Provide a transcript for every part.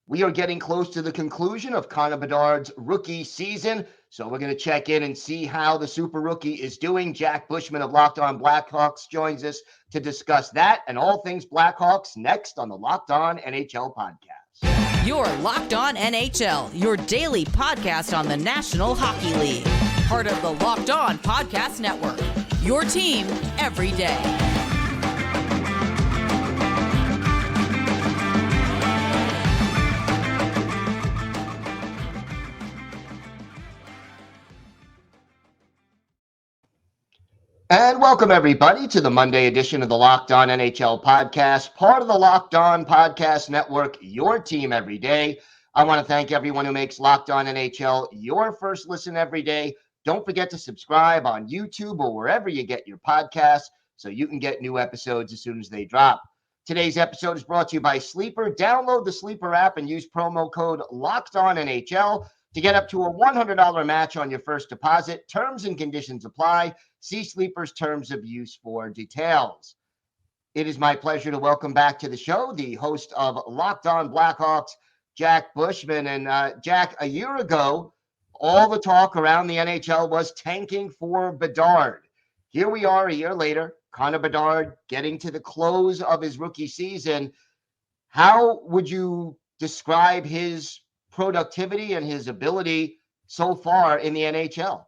We are getting close to the conclusion of Connor Bedard's rookie season, so we're going to check in and see how the super rookie is doing. Jack Bushman of Locked On Blackhawks joins us to discuss that and all things Blackhawks next on the Locked On NHL podcast. You're Locked On NHL, your daily podcast on the National Hockey League. Part of the Locked On Podcast Network, your team every day. And welcome, everybody, to the Monday edition of the Locked On NHL podcast, part of the Locked On Podcast Network, your team every day. I want to thank everyone who makes Locked On NHL your first listen every day. Don't forget to subscribe on YouTube or wherever you get your podcasts so you can get new episodes as soon as they drop. Today's episode is brought to you by Sleeper. Download the Sleeper app and use promo code LOCKEDONNHL to get up to a $100 match on your first deposit. Terms and conditions apply. See Sleeper's terms of use for details. It is my pleasure to welcome back to the show the host of Locked On Blackhawks, Jack Bushman. And Jack, a year ago, all the talk around the NHL was tanking for Bedard. Here we are a year later, Connor Bedard getting to the close of his rookie season. How would you describe his productivity and his ability so far in the NHL?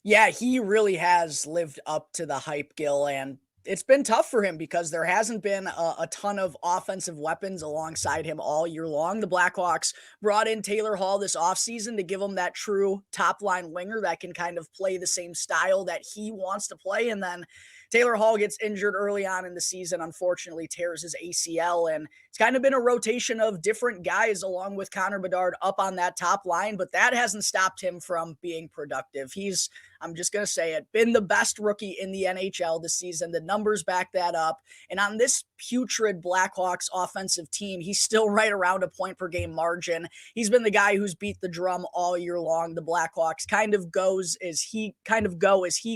Yeah, he really has lived up to the hype, Gil, and it's been tough for him because there hasn't been a ton of offensive weapons alongside him all year long. The Blackhawks brought in Taylor Hall this offseason to give him that true top-line winger that can kind of play the same style that he wants to play, and then Taylor Hall gets injured early on in the season, unfortunately tears his ACL, and it's kind of been a rotation of different guys along with Connor Bedard up on that top line, but that hasn't stopped him from being productive. He's, I'm just going to say it, been the best rookie in the NHL this season. The numbers back that up, and on this putrid Blackhawks offensive team, he's still right around a point per game margin. He's been the guy who's beat the drum all year long. The Blackhawks kind of go as he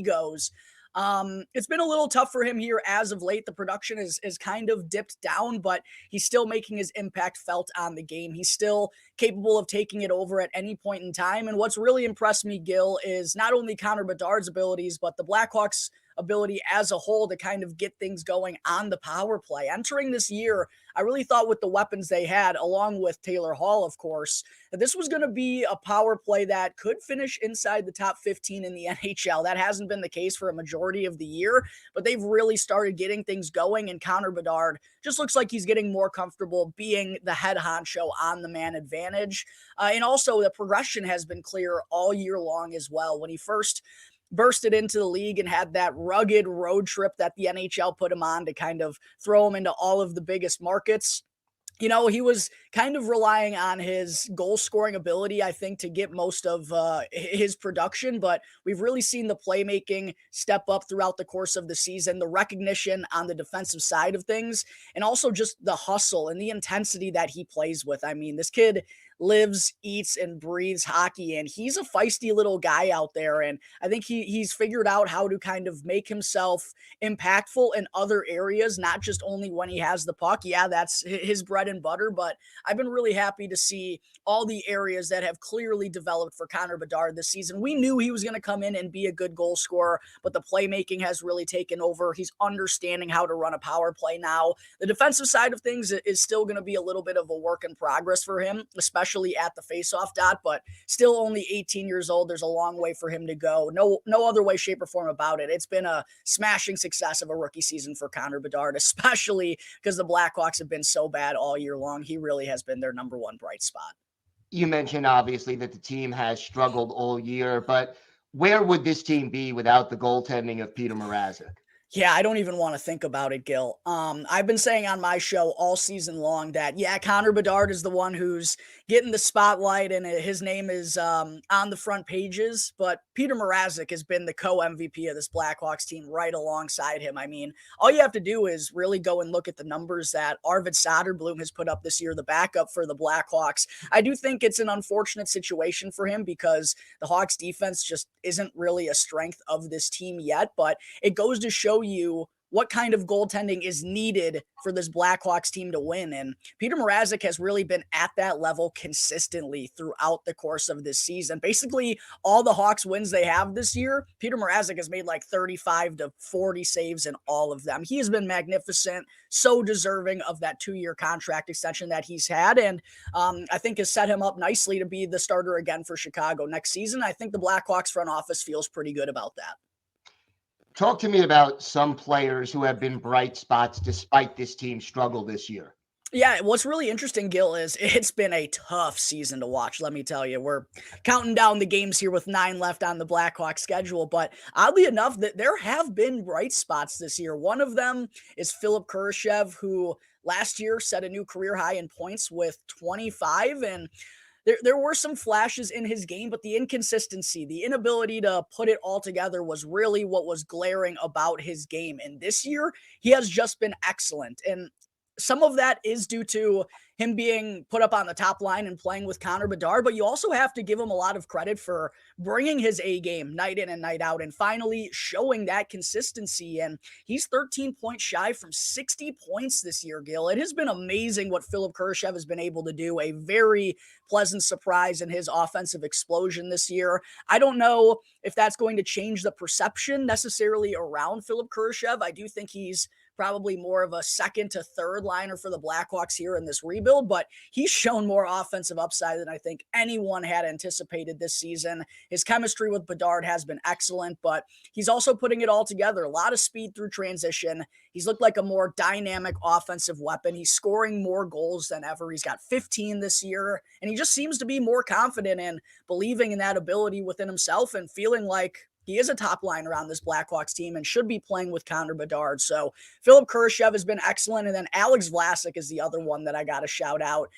goes. It's been a little tough for him here as of late. The production is kind of dipped down, but he's still making his impact felt on the game. He's still capable of taking it over at any point in time. And what's really impressed me, Gil, is not only Connor Bedard's abilities, but the Blackhawks' ability as a whole to kind of get things going on the power play. Entering this year, I really thought with the weapons they had, along with Taylor Hall, of course, that this was going to be a power play that could finish inside the top 15 in the NHL. That hasn't been the case for a majority of the year, but they've really started getting things going, and Connor Bedard just looks like he's getting more comfortable being the head honcho on the man advantage. And also the progression has been clear all year long as well. When he first bursted into the league and had that rugged road trip that the NHL put him on to kind of throw him into all of the biggest markets, you know, he was kind of relying on his goal scoring ability, I think, to get most of his production. But we've really seen the playmaking step up throughout the course of the season, the recognition on the defensive side of things, and also just the hustle and the intensity that he plays with. I mean, this kid lives, eats, and breathes hockey, and he's a feisty little guy out there. And I think he's figured out how to kind of make himself impactful in other areas, not just only when he has the puck. Yeah, that's his bread and butter, but I've been really happy to see all the areas that have clearly developed for Connor Bedard this season. We knew he was going to come in and be a good goal scorer, but the playmaking has really taken over. He's understanding how to run a power play now. The defensive side of things is still going to be a little bit of a work in progress for him, especially at the faceoff dot, but still only 18 years old. There's a long way for him to go. No other way, shape, or form about it. It's been a smashing success of a rookie season for Connor Bedard, especially because the Blackhawks have been so bad all year long. He really has been their number one bright spot. You mentioned, obviously, that the team has struggled all year, but where would this team be without the goaltending of Peter Mrazek? Yeah, I don't even want to think about it, Gil. I've been saying on my show all season long that, yeah, Connor Bedard is the one who's getting the spotlight and his name is on the front pages, but Peter Mrazek has been the co-MVP of this Blackhawks team right alongside him. I mean, all you have to do is really go and look at the numbers that Arvid Soderblom has put up this year, the backup for the Blackhawks. I do think it's an unfortunate situation for him because the Hawks defense just isn't really a strength of this team yet, but it goes to show you what kind of goaltending is needed for this Blackhawks team to win. And Peter Mrazek has really been at that level consistently throughout the course of this season. Basically, all the Hawks wins they have this year, Peter Mrazek has made like 35 to 40 saves in all of them. He has been magnificent, so deserving of that 2-year contract extension that he's had. And I think has set him up nicely to be the starter again for Chicago next season. I think the Blackhawks front office feels pretty good about that. Talk to me about some players who have been bright spots despite this team's struggle this year. Yeah, what's really interesting, Gil, is it's been a tough season to watch, let me tell you. We're counting down the games here with 9 left on the Blackhawks schedule, but oddly enough, that there have been bright spots this year. One of them is Philip Kurashev, who last year set a new career high in points with 25, and there were some flashes in his game, but the inconsistency, the inability to put it all together was really what was glaring about his game. And this year, he has just been excellent. And some of that is due to him being put up on the top line and playing with Connor Bedard, but you also have to give him a lot of credit for bringing his A game night in and night out and finally showing that consistency. And he's 13 points shy from 60 points this year, Gil. It has been amazing what Philip Kurashev has been able to do. A very pleasant surprise in his offensive explosion this year. I don't know if that's going to change the perception necessarily around Philip Kurashev. I do think he's probably more of a second to third liner for the Blackhawks here in this rebuild, but he's shown more offensive upside than I think anyone had anticipated this season. His chemistry with Bedard has been excellent, but he's also putting it all together. A lot of speed through transition. He's looked like a more dynamic offensive weapon. He's scoring more goals than ever. He's got 15 this year, and he just seems to be more confident in believing in that ability within himself and feeling like he is a top liner on this Blackhawks team and should be playing with Connor Bedard. So Philip Kurashev has been excellent. And then Alex Vlasic is the other one that I got to shout out.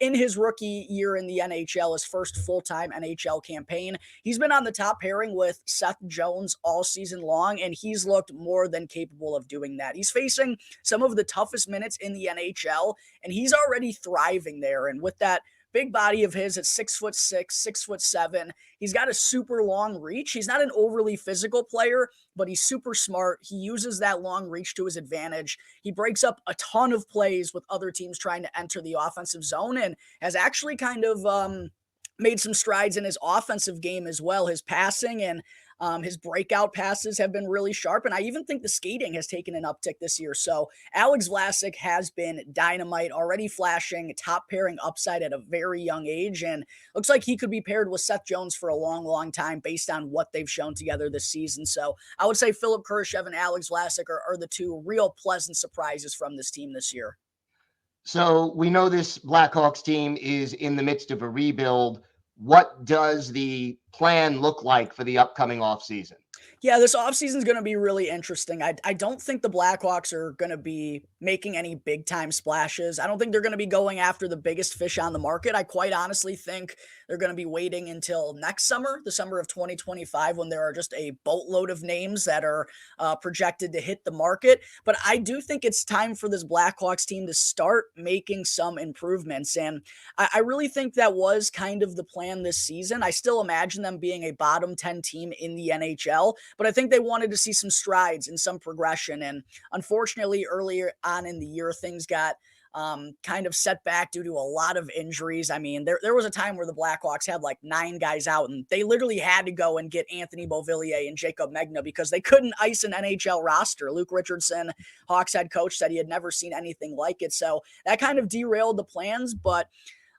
In his rookie year in the NHL, his first full-time NHL campaign, he's been on the top pairing with Seth Jones all season long, and he's looked more than capable of doing that. He's facing some of the toughest minutes in the NHL, and he's already thriving there. And with that big body of his at 6'6", 6'7", he's got a super long reach. He's not an overly physical player, but he's super smart. He uses that long reach to his advantage. He breaks up a ton of plays with other teams trying to enter the offensive zone and has actually kind of made some strides in his offensive game as well. His passing and his breakout passes have been really sharp, and I even think the skating has taken an uptick this year. So Alex Vlasic has been dynamite, already flashing top pairing upside at a very young age, and looks like he could be paired with Seth Jones for a long, long time based on what they've shown together this season. So I would say Philip Kurashev and Alex Vlasic are the two real pleasant surprises from this team this year. So we know this Blackhawks team is in the midst of a rebuild. What does the plan look like for the upcoming offseason? Yeah, this offseason is going to be really interesting. I don't think the Blackhawks are going to be making any big-time splashes. I don't think they're going to be going after the biggest fish on the market. I quite honestly think they're going to be waiting until next summer, the summer of 2025, when there are just a boatload of names that are projected to hit the market. But I do think it's time for this Blackhawks team to start making some improvements. And I really think that was kind of the plan this season. I still imagine them being a bottom 10 team in the NHL, but I think they wanted to see some strides and some progression. And unfortunately, earlier on in the year, things got kind of set back due to a lot of injuries. I mean, there was a time where the Blackhawks had like 9 guys out, and they literally had to go and get Anthony Beauvillier and Jacob Megna because they couldn't ice an NHL roster. Luke Richardson, Hawks head coach, said he had never seen anything like it. So that kind of derailed the plans, but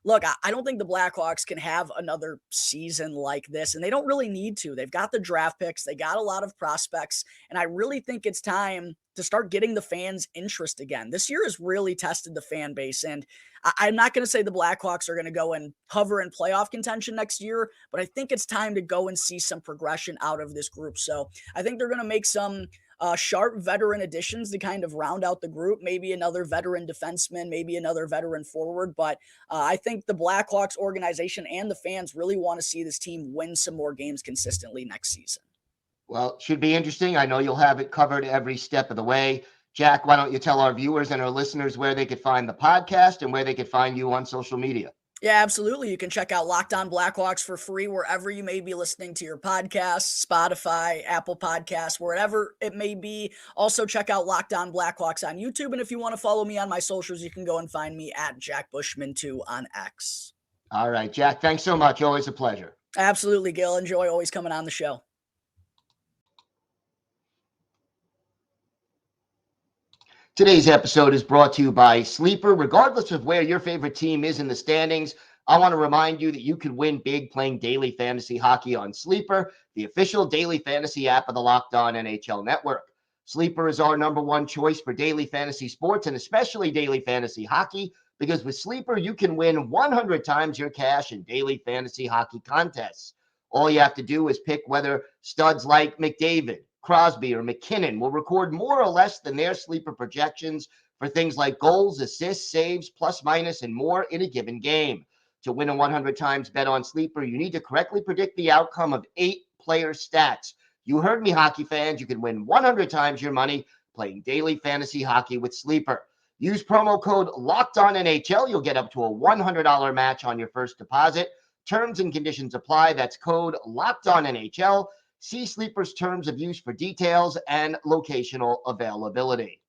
look, I don't think the Blackhawks can have another season like this, and they don't really need to. They've got the draft picks. They got a lot of prospects, and I really think it's time to start getting the fans' interest again. This year has really tested the fan base, and I'm not going to say the Blackhawks are going to go and hover in playoff contention next year, but I think it's time to go and see some progression out of this group. So I think they're going to make some sharp veteran additions to kind of round out the group, maybe another veteran defenseman, maybe another veteran forward. But I think the Blackhawks organization and the fans really want to see this team win some more games consistently next season. Well, should be interesting. I know you'll have it covered every step of the way. Jack, why don't you tell our viewers and our listeners where they could find the podcast and where they could find you on social media? Yeah, absolutely. You can check out Locked On Blackhawks for free wherever you may be listening to your podcasts, Spotify, Apple Podcasts, wherever it may be. Also, check out Locked On Blackhawks on YouTube. And if you want to follow me on my socials, you can go and find me at Jack Bushman2 on X. All right, Jack, thanks so much. Always a pleasure. Absolutely, Gil. Enjoy always coming on the show. Today's episode is brought to you by Sleeper. Regardless of where your favorite team is in the standings, I want to remind you that you can win big playing daily fantasy hockey on Sleeper, the official daily fantasy app of the Locked On NHL Network. Sleeper is our number one choice for daily fantasy sports and especially daily fantasy hockey, because with Sleeper, you can win 100 times your cash in daily fantasy hockey contests. All you have to do is pick whether studs like McDavid, Crosby, or McKinnon will record more or less than their sleeper projections for things like goals, assists, saves, plus, minus, and more in a given game. To win a 100 times bet on Sleeper, you need to correctly predict the outcome of 8 player stats. You heard me, hockey fans. You can win 100 times your money playing daily fantasy hockey with Sleeper. Use promo code LOCKEDONNHL. You'll get up to a $100 match on your first deposit. Terms and conditions apply. That's code LOCKEDONNHL. See Sleeper's terms of use for details and locational availability.